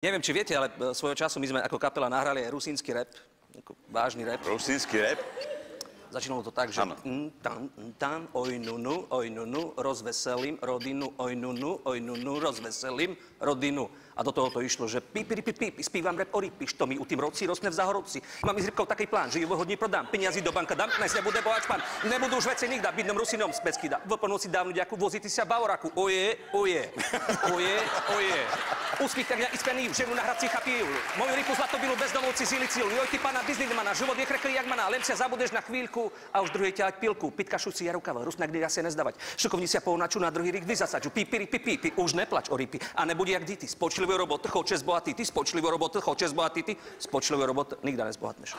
Neviem, či viete, ale svojho času my sme ako kapela nahrali aj rusínsky rap. Vážny rap. Rusínsky rap? Začínalo to tak, že tam, oj nunu, rozveselím rodinu, oj nunu, rozveselím rodinu. A do toho to išlo, že spívam rap o rypi, što mi u tým roci rosne v záhorodci. Mám s rybkou taký plán, že ju vhodne prodám, peniazy do banka dám, dnes nebude bohač pán. Nebudú už veci nikda, bydnom Rusinom z Pecky dá. V plnoci dávnu ďaku, vozíte sa Bavoraku. Oje. Úspích tak neispený, ženu na hradci chapív. Moju rypu zlatobilu bezdomovci zilicilu. Joj, ty pana biznismana, život je kreklý jak maná. Len sa zabudeš na chvíľku a už druhý ťahať pilku. Pitka šuci je rukav, rusnak kdy sa nezdávať. Šukovníci po naču na druhý rik vyzasaďu. Pipi, už neplač o rypy. A nebude jak dity. Spočlivý robot, choče zbohatý ty, spočlivý robot, choče zbohatý ty, spočlivý robot, nikda nezbohatneš.